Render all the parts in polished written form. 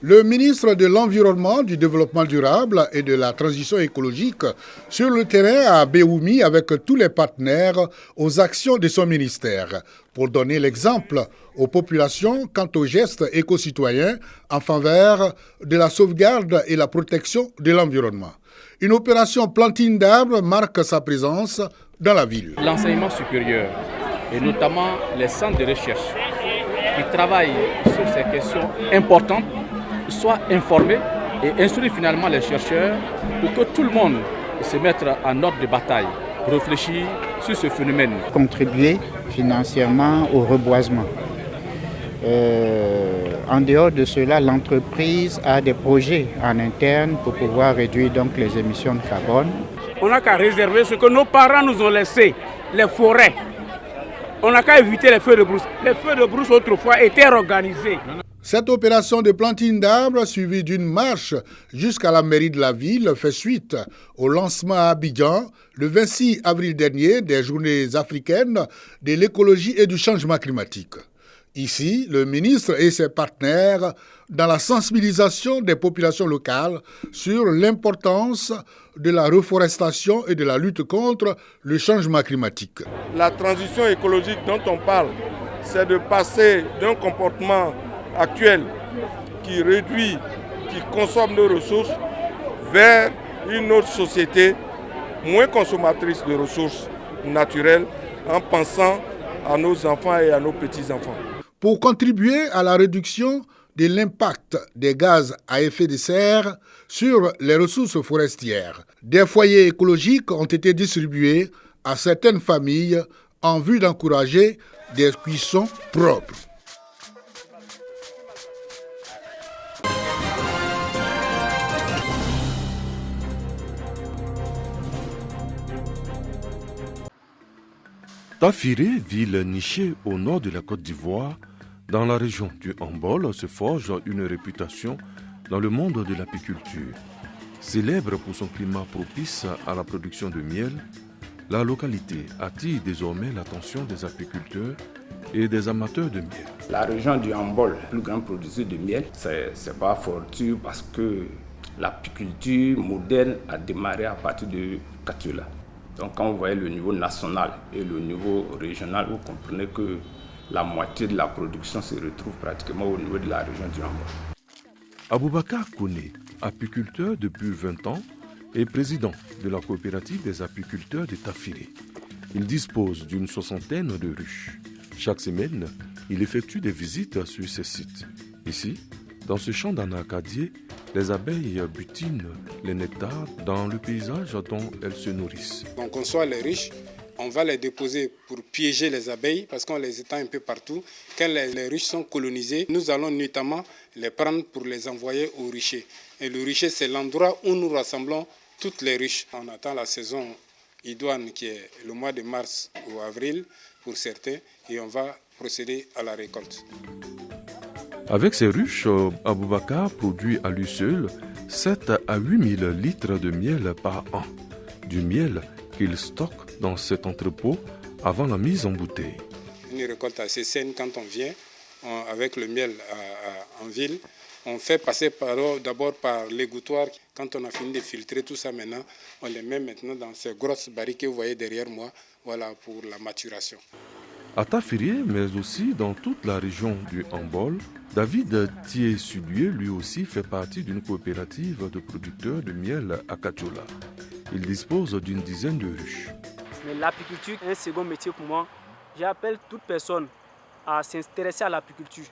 Le ministre de l'Environnement, du Développement durable et de la Transition écologique sur le terrain à Béoumi avec tous les partenaires aux actions de son ministère pour donner l'exemple aux populations quant aux gestes éco-citoyens en faveur de la sauvegarde et la protection de l'environnement. Une opération plantine d'arbres marque sa présence dans la ville. L'enseignement supérieur et notamment les centres de recherche qui travaillent sur ces questions importantes soient informés et instruire finalement les chercheurs pour que tout le monde se mette en ordre de bataille pour réfléchir sur ce phénomène. Contribuer financièrement au reboisement. En dehors de cela, l'entreprise a des projets en interne pour pouvoir réduire donc les émissions de carbone. On n'a qu'à réserver ce que nos parents nous ont laissé, les forêts. On n'a qu'à éviter les feux de brousse. Les feux de brousse autrefois étaient organisés. Cette opération de plantine d'arbres, suivie d'une marche jusqu'à la mairie de la ville, fait suite au lancement à Abidjan, le 26 avril dernier, des Journées africaines de l'écologie et du changement climatique. Ici, le ministre et ses partenaires dans la sensibilisation des populations locales sur l'importance de la reforestation et de la lutte contre le changement climatique. La transition écologique dont on parle, c'est de passer d'un comportement actuel qui réduit, qui consomme nos ressources vers une autre société moins consommatrice de ressources naturelles en pensant à nos enfants et à nos petits-enfants. Pour contribuer à la réduction de l'impact des gaz à effet de serre sur les ressources forestières, des foyers écologiques ont été distribués à certaines familles en vue d'encourager des cuissons propres. Tafiré, ville nichée au nord de la Côte d'Ivoire, dans la région du Hambol, se forge une réputation dans le monde de l'apiculture. Célèbre pour son climat propice à la production de miel, la localité attire désormais l'attention des apiculteurs et des amateurs de miel. La région du Hambol, plus grand producteur de miel, c'est pas fortuit parce que l'apiculture moderne a démarré à partir de Katiola. Donc quand vous voyez le niveau national et le niveau régional, vous comprenez que la moitié de la production se retrouve pratiquement au niveau de la région du Hambol. Aboubakar Kone, apiculteur depuis 20 ans et président de la coopérative des apiculteurs de Tafiré. Il dispose d'une 60aine de ruches. Chaque semaine, il effectue des visites sur ces sites. Ici, dans ce champ d'anacadier, les abeilles butinent les nectars dans le paysage dont elles se nourrissent. On conçoit les ruches, on va les déposer pour piéger les abeilles parce qu'on les étend un peu partout. Quand les ruches sont colonisées, nous allons notamment les prendre pour les envoyer au rucher. Et le rucher, c'est l'endroit où nous rassemblons toutes les ruches. On attend la saison idoine qui est le mois de mars ou avril pour certains et on va procéder à la récolte. Avec ces ruches, Aboubakar produit à lui seul 7 à 8 000 litres de miel par an. Du miel qu'il stocke dans cet entrepôt avant la mise en bouteille. Une récolte assez saine quand on vient avec le miel en ville. On fait passer d'abord par l'égouttoir. Quand on a fini de filtrer tout ça maintenant, on les met maintenant dans ces grosses barriques que vous voyez derrière moi, voilà pour la maturation. À Tafiré, mais aussi dans toute la région du Hambol, David Thié-Sulier, lui aussi, fait partie d'une coopérative de producteurs de miel à Katiola. Il dispose d'une dizaine de ruches. Mais l'apiculture est un second métier pour moi. J'appelle toute personne à s'intéresser à l'apiculture.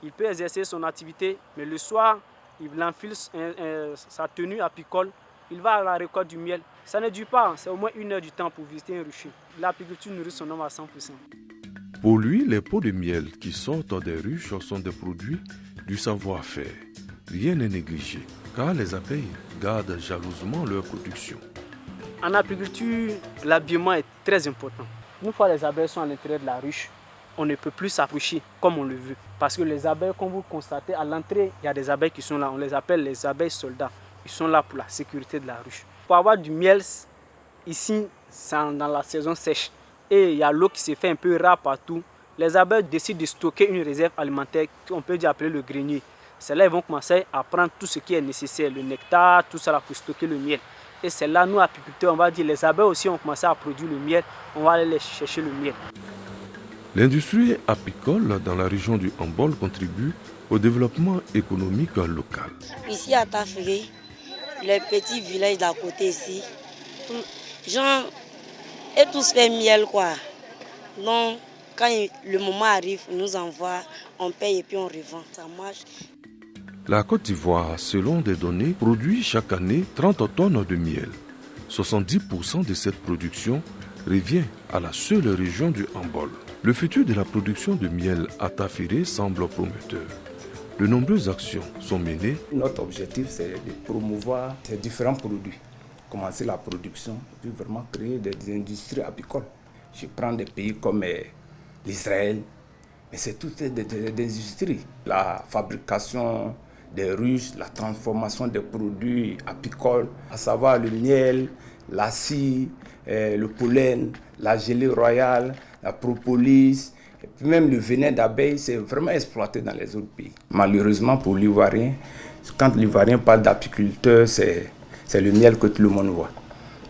Il peut exercer son activité, mais le soir, il enfile sa tenue apicole. Il va à la récolte du miel. Ça ne dure pas, c'est au moins 1 heure du temps pour visiter un rucher. L'apiculture nourrit son homme à 100%. Pour lui, les pots de miel qui sortent des ruches sont des produits du savoir-faire. Rien n'est négligé, car les abeilles gardent jalousement leur production. En apiculture, l'habillement est très important. Une fois les abeilles sont à l'intérieur de la ruche, on ne peut plus s'approcher comme on le veut. Parce que les abeilles, comme vous constatez, à l'entrée, il y a des abeilles qui sont là. On les appelle les abeilles soldats. Ils sont là pour la sécurité de la ruche. Pour avoir du miel, ici, c'est dans la saison sèche. Et il y a l'eau qui se fait un peu rare partout. Les abeilles décident de stocker une réserve alimentaire qu'on peut dire appeler le grenier. c'est là qu'ils vont commencer à prendre tout ce qui est nécessaire, le nectar, tout ça là pour stocker le miel. Et c'est là, nous, apiculteurs, on va dire, les abeilles aussi ont commencé à produire le miel, on va aller chercher le miel. L'industrie apicole dans la région du Hambol contribue au développement économique local. Ici à Tafiri, les petits villages d'à côté ici, gens, et tous fait miel quoi. Donc, quand le moment arrive, ils nous envoient, on paye et puis on revend. Ça marche. La Côte d'Ivoire, selon des données, produit chaque année 30 tonnes de miel. 70% de cette production revient à la seule région du Hambol. Le futur de la production de miel à Tafiri semble prometteur. De nombreuses actions sont menées. Notre objectif, c'est de promouvoir ces différents produits. Commencer la production, puis vraiment créer des industries apicoles. Je prends des pays comme l'Israël, mais c'est toutes des industries. La fabrication des ruches, la transformation des produits apicoles, à savoir le miel, la scie, le pollen, la gelée royale, la propolis, et puis même le venin d'abeille, c'est vraiment exploité dans les autres pays. Malheureusement pour l'Ivoirien, quand l'Ivoirien parle d'apiculteur, c'est le miel que tout le monde voit.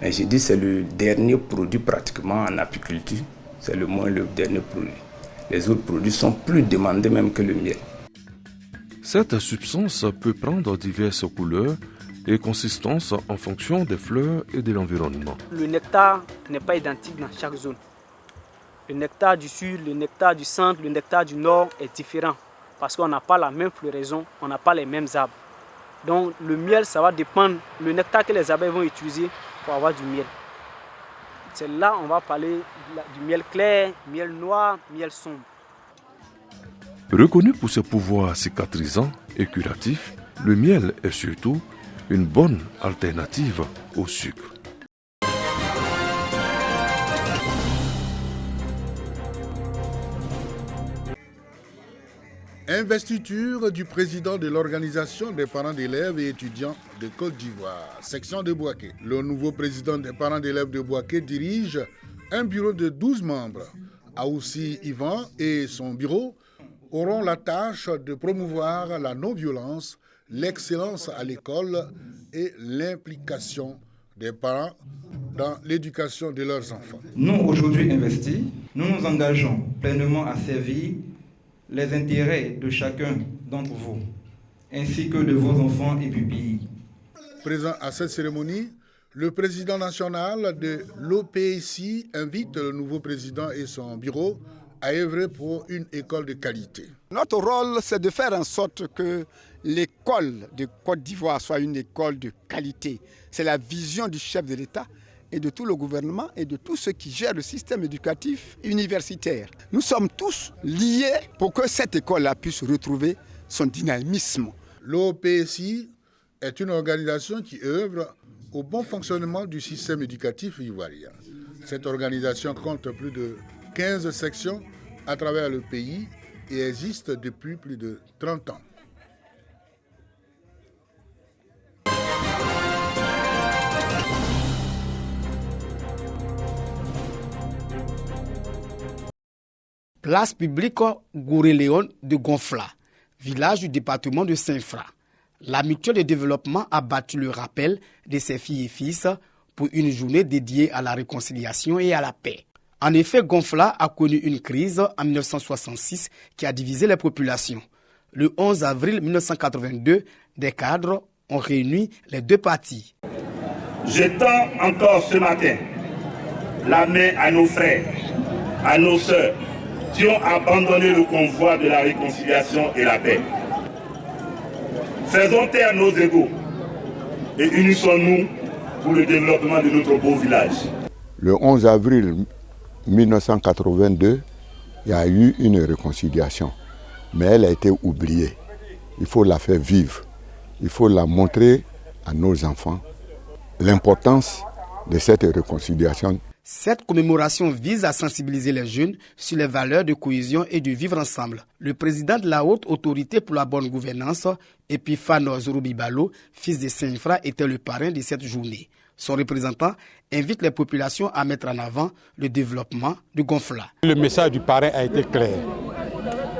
Mais j'ai dit c'est le dernier produit pratiquement en apiculture, c'est le dernier produit. Les autres produits sont plus demandés même que le miel. Cette substance peut prendre diverses couleurs et consistances en fonction des fleurs et de l'environnement. Le nectar n'est pas identique dans chaque zone. Le nectar du sud, le nectar du centre, le nectar du nord est différent parce qu'on n'a pas la même floraison, on n'a pas les mêmes arbres. Donc le miel, ça va dépendre le nectar que les abeilles vont utiliser pour avoir du miel. C'est là on va parler du miel clair, miel noir, miel sombre. Reconnu pour ses pouvoirs cicatrisants et curatifs, le miel est surtout une bonne alternative au sucre. Investiture du président de l'Organisation des parents d'élèves et étudiants de Côte d'Ivoire, section de Bouaké. Le nouveau président des parents d'élèves de Bouaké dirige un bureau de 12 membres. Aoussi Ivan et son bureau auront la tâche de promouvoir la non-violence, l'excellence à l'école et l'implication des parents dans l'éducation de leurs enfants. Nous, aujourd'hui investis, nous nous engageons pleinement à servir les intérêts de chacun d'entre vous, ainsi que de vos enfants et pupilles. Présent à cette cérémonie, le président national de l'OPSI invite le nouveau président et son bureau à œuvrer pour une école de qualité. Notre rôle, c'est de faire en sorte que l'école de Côte d'Ivoire soit une école de qualité. C'est la vision du chef de l'État et de tout le gouvernement et de tous ceux qui gèrent le système éducatif universitaire. Nous sommes tous liés pour que cette école-là puisse retrouver son dynamisme. L'OPSI est une organisation qui œuvre au bon fonctionnement du système éducatif ivoirien. Cette organisation compte plus de 15 sections à travers le pays et existe depuis plus de 30 ans. Place publique Gouréléon de Gonfla, village du département de Saint-Fra. La mutuelle de développement a battu le rappel de ses filles et fils pour une journée dédiée à la réconciliation et à la paix. En effet, Gonfla a connu une crise en 1966 qui a divisé les populations. Le 11 avril 1982, des cadres ont réuni les deux parties. Je tends encore ce matin la main à nos frères, à nos sœurs, qui ont abandonné le convoi de la réconciliation et la paix. Faisons taire nos égos et unissons-nous pour le développement de notre beau village. Le 11 avril 1982, il y a eu une réconciliation, mais elle a été oubliée. Il faut la faire vivre. Il faut la montrer à nos enfants, l'importance de cette réconciliation. Cette commémoration vise à sensibiliser les jeunes sur les valeurs de cohésion et de vivre ensemble. Le président de la Haute Autorité pour la bonne gouvernance, Epiphanos Roubibalo, fils de Saint-Fra, était le parrain de cette journée. Son représentant invite les populations à mettre en avant le développement de Gonfla. Le message du parrain a été clair.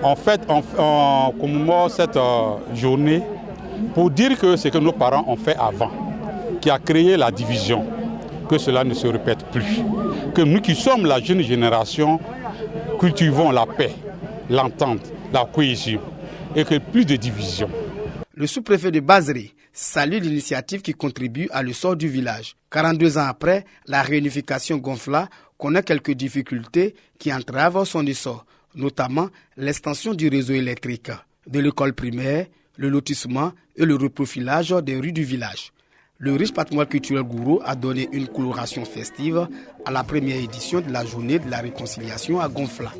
En fait, on commémore cette journée pour dire que ce que nos parents ont fait avant, qui a créé la division, que cela ne se répète plus. Que nous qui sommes la jeune génération, cultivons la paix, l'entente, la cohésion et que plus de division. Le sous-préfet de Bazré salue l'initiative qui contribue à l'essor du village. 42 ans après, la réunification Gonfla connaît quelques difficultés qui entravent son essor, notamment l'extension du réseau électrique, de l'école primaire, le lotissement et le reprofilage des rues du village. Le riche patrimoine culturel Gouro a donné une coloration festive à la première édition de la journée de la réconciliation à Gonfla.